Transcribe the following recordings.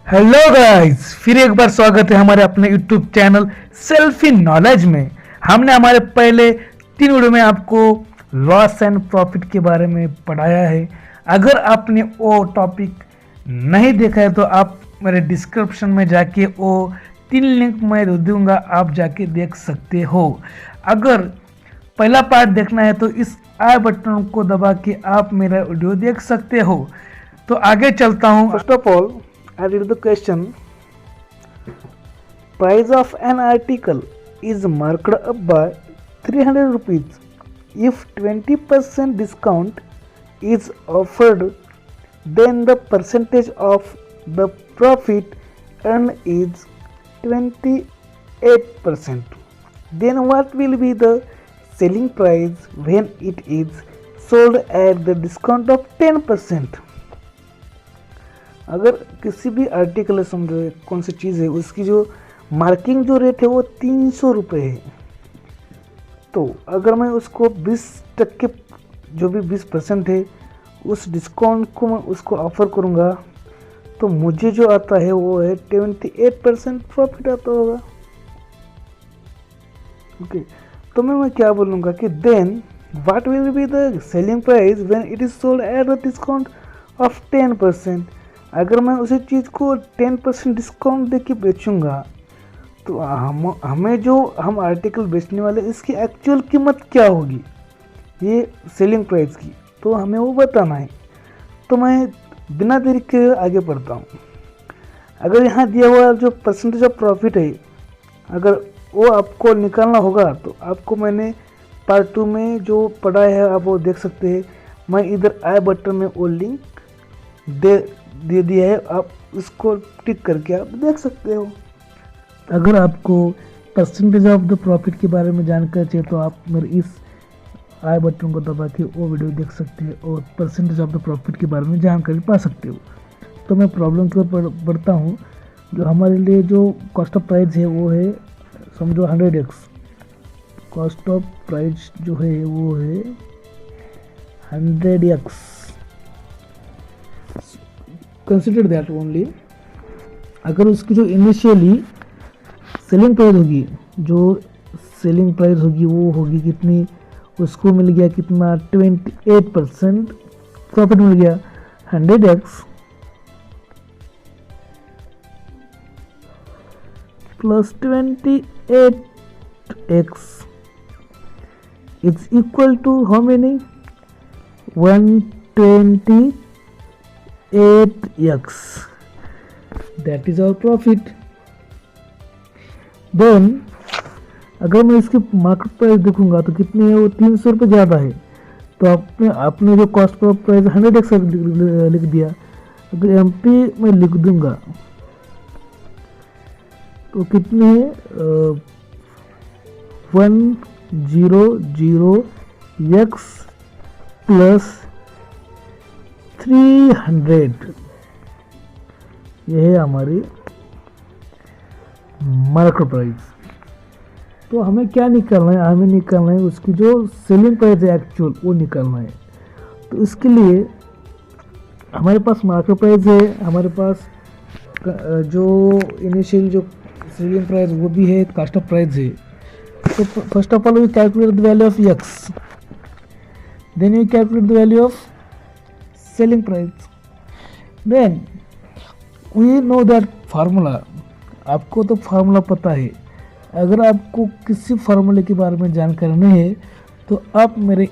Hello guys, फिर एक बार स्वागत है हमारे अपने यूट्यूब चैनल सेल्फी नॉलेज में। हमने हमारे पहले 3 वीडियो में आपको लॉस एंड प्रॉफिट के बारे में पढ़ाया है। अगर आपने वो टॉपिक नहीं देखा है तो आप मेरे डिस्क्रिप्शन में जाके वो 3 लिंक मैं दे दूंगा, आप जाके देख सकते हो। अगर पहला पार्ट देखना है तो इस आई बटन को दबा के आप मेरा वीडियो देख सकते हो। तो आगे चलता हूँ। First of all I read the question. Price of an article is marked up by 300 rupees. If 20% discount is offered, then the percentage of the profit earned is 28%. Then what will be the selling price when it is sold at the discount of 10%? अगर किसी भी article है, समझो कौन सी चीज़ है, उसकी जो marking जो रेट है वो 300 रुपये है। तो अगर मैं उसको 20% जो भी 20% है उस डिस्काउंट को मैं उसको ऑफ़र करूँगा तो मुझे जो आता है वो है 28% प्रॉफिट आता होगा। ओके, तो मैं क्या बोलूँगा कि then what will be the selling price when it is sold at the discount of 10%। अगर मैं उसी चीज़ को 10% डिस्काउंट दे के बेचूँगा तो हमें जो हम आर्टिकल बेचने वाले इसकी एक्चुअल कीमत क्या होगी, ये सेलिंग प्राइस की, तो हमें वो बताना है। तो मैं बिना देरी के आगे बढ़ता हूँ। अगर यहाँ दिया हुआ जो परसेंटेज ऑफ प्रॉफिट है, अगर वो आपको निकालना होगा तो आपको मैंने पार्ट 2 में जो पढ़ा है आप वो देख सकते हैं। मैं इधर आई बटन में वो लिंक दे दिया है, आप इसको टिक करके आप देख सकते हो। अगर आपको परसेंटेज ऑफ द प्रॉफिट के बारे में जानकारी चाहिए तो आप मेरे इस आई बटन को दबा के वो वीडियो देख सकते हैं और परसेंटेज ऑफ द प्रॉफिट के बारे में जानकारी पा सकते हो। तो मैं प्रॉब्लम की ओर बढ़ता हूँ। जो हमारे लिए जो कॉस्ट ऑफ प्राइस है वो है, समझो 100x। कॉस्ट ऑफ प्राइस जो है वो है 100x। Consider that only. अगर उसकी जो इनिशियली सेलिंग प्राइस होगी, जो सेलिंग प्राइस होगी वो होगी कितनी, उसको मिल गया कितना 28% प्रॉफिट मिल गया। 100x plus 28x is equal to how many, 128x। That is our profit. Then अगर मैं इसकी मार्केट प्राइस देखूंगा तो कितनी है, वो 300 रुपये ज़्यादा है। तो आपने जो कॉस्ट ऑफ प्राइस 100x लिख दिया, अगर MP में लिख दूंगा तो कितनी है 100x प्लस 300। यह है हमारी मार्केट प्राइस। तो हमें क्या निकालना है, हमें निकालना है उसकी जो सेलिंग प्राइस है एक्चुअल, वो निकालना है। तो इसके लिए हमारे पास मार्केट प्राइस है, हमारे पास जो इनिशियल जो सेलिंग प्राइस वो भी है, कॉस्ट ऑफ प्राइस है। तो first of all we calculate the value of x, then we calculate the value of selling price, then we know that formula. आपको तो फार्मूला पता है। अगर आपको किसी फार्मूले के बारे में जानकारी नहीं है तो आप मेरे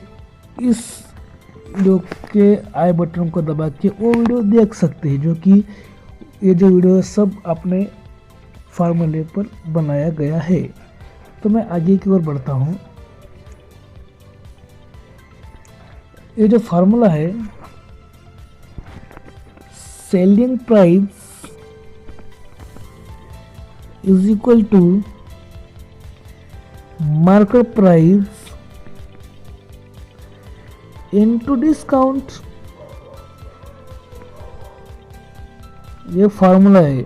इस वीडियो के आई बटन को दबा के वो वीडियो देख सकते हैं, जो कि ये जो वीडियो है सब अपने फार्मूले पर बनाया गया है। तो मैं आगे की ओर बढ़ता हूँ। ये जो फार्मूला है, selling price is equal to market price into discount। ये फार्मूला है।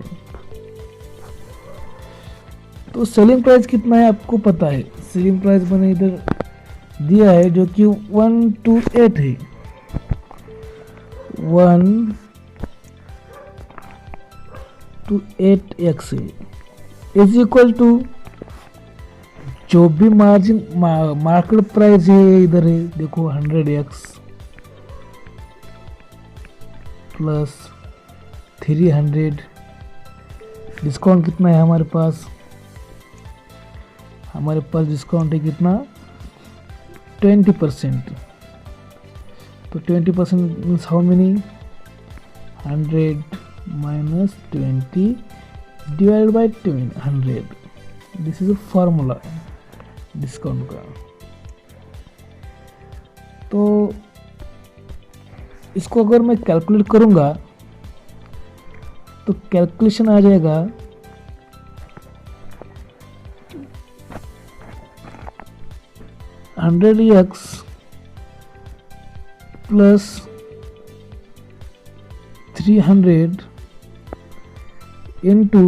तो सेलिंग प्राइस कितना है आपको पता है। सेलिंग प्राइस मैंने इधर दिया है जो कि 128 है। 1 to 8x is equal to जो भी मार्जिन मार्केट प्राइस है इधर है, देखो 100x प्लस 300, डिस्काउंट कितना है हमारे पास? हमारे पास डिस्काउंट है कितना? 20%। तो 20% means how many? 100 minus 20 divide by 100। This is a formula discount का। तो इसको अगर मैं कैलकुलेट करूंगा तो कैलकुलेशन आ जाएगा 100x प्लस 300 इंटू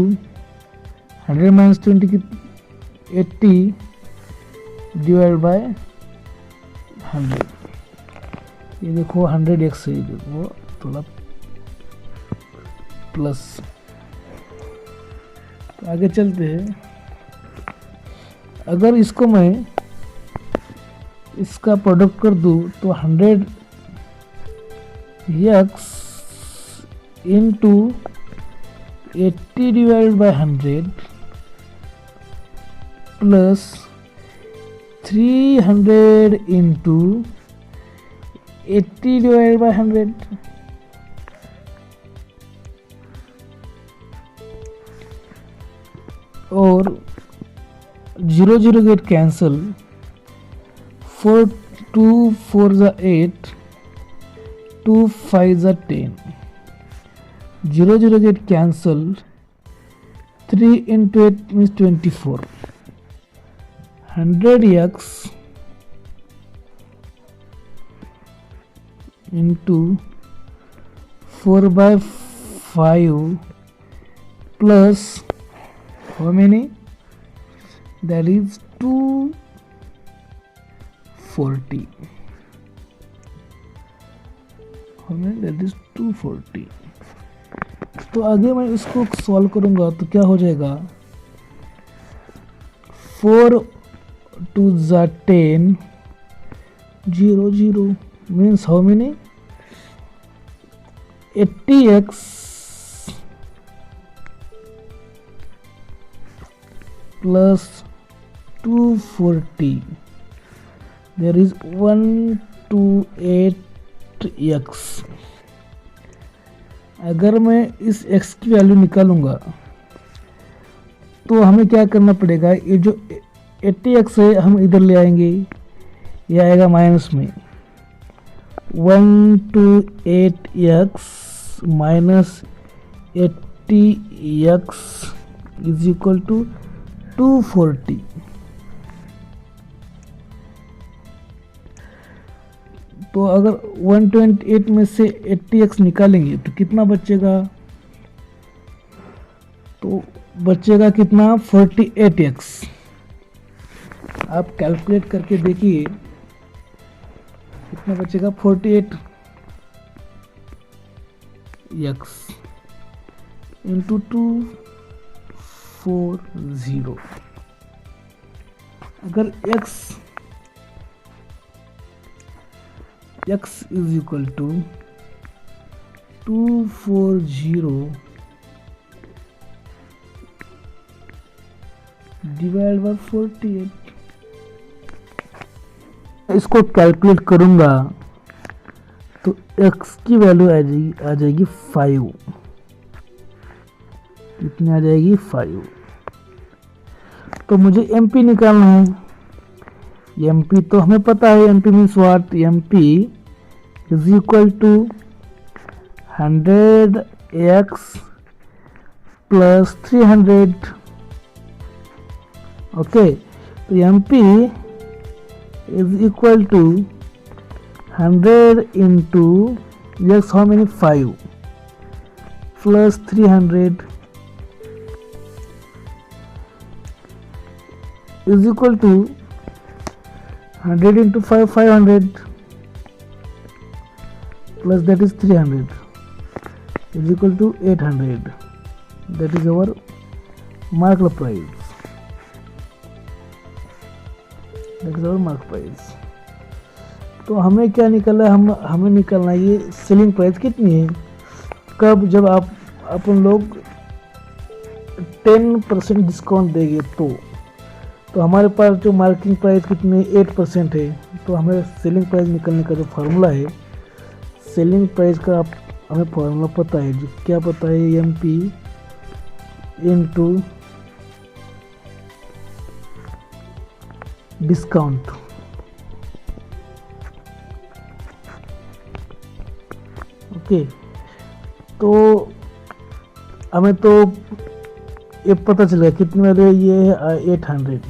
100 माइनस 20 की 80 डिवाइड बाय 100। ये देखो 100x है, देखो थोड़ा प्लस। तो आगे चलते हैं। अगर इसको मैं इसका प्रोडक्ट कर दूं तो 100x into 80 divide by 100 plus 300 into 80 divide by 100। और 0 0 गेट कैंसल, 4 2 4 जा 8, 2 5 जा 10, 0 0 get cancel, 3 into 8 means 24। 100x into 4 by 5 plus how many? That is 240. How many? That is 240. तो आगे मैं इसको सॉल्व करूंगा तो क्या हो जाएगा? 4 2 जा 10, 0 0 means how many? 80x plus 240, there is 128x। अगर मैं इस x की वैल्यू निकालूंगा तो हमें क्या करना पड़ेगा? ये जो 80x है हम इधर ले आएंगे, ये आएगा माइनस में। 128x minus 80x is equal to 240। तो अगर 128 में से 80x निकालेंगे तो कितना बचेगा? तो बचेगा कितना? 48x। आप कैलकुलेट करके देखिए कितना बचेगा? 48x into 240। अगर x is equal to 240 divide by 48, इसको कैलकुलेट करूंगा तो x की वैल्यू आ जाएगी 5। कितनी आ जाएगी? 5। तो मुझे MP निकालना है। MP तो हमें पता है, MP means what? MP is equal to 100x plus 300। Okay, तो MP is equal to 100 into x how many? 5 plus 300 is equal to 100 into 5 500 plus that is 300 is equal to 800 that is our market price, that is our market price। तो हमें क्या निकलना है, हमें निकलना है ये सेलिंग प्राइस कितनी है, कब, जब अपन लोग 10% डिस्काउंट देंगे तो हमारे पास जो मार्केटिंग प्राइस कितने 8% है। तो हमें सेलिंग प्राइस निकलने का जो फार्मूला है, सेलिंग प्राइस का हमें फार्मूला पता है, जो क्या पता है, MP इनटू डिस्काउंट। ओके, तो हमें तो ये पता चलेगा कितने में दे, ये है 800,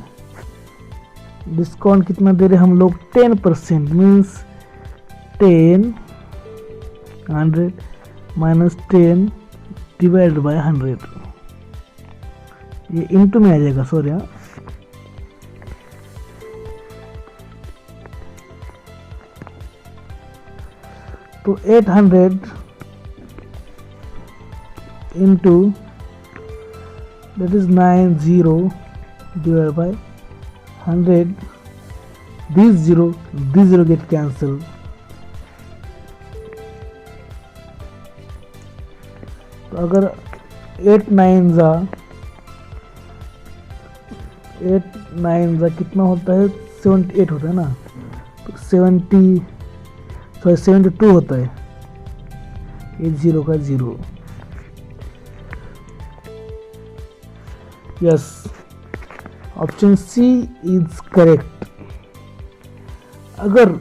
डिस्काउंट कितना दे रहे हम लोग 10%, मीन्स 100 माइनस 10 डिवाइड बाय 100, ये इनटू में आ जाएगा, सॉरी हाँ। तो 800 into that is 90 divided by 100, this zero get cancelled, तो अगर 8 9 कितना होता है, 78 होता है ना, तो 72 होता है, ये 0 का 0। Yes, option C is correct. अगर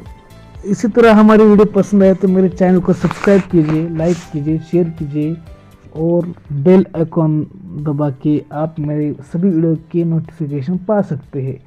इसी तरह हमारी वीडियो पसंद आए तो मेरे चैनल को सब्सक्राइब कीजिए, लाइक कीजिए, शेयर कीजिए और बेल आइकॉन दबा के आप मेरे सभी वीडियो के नोटिफिकेशन पा सकते हैं।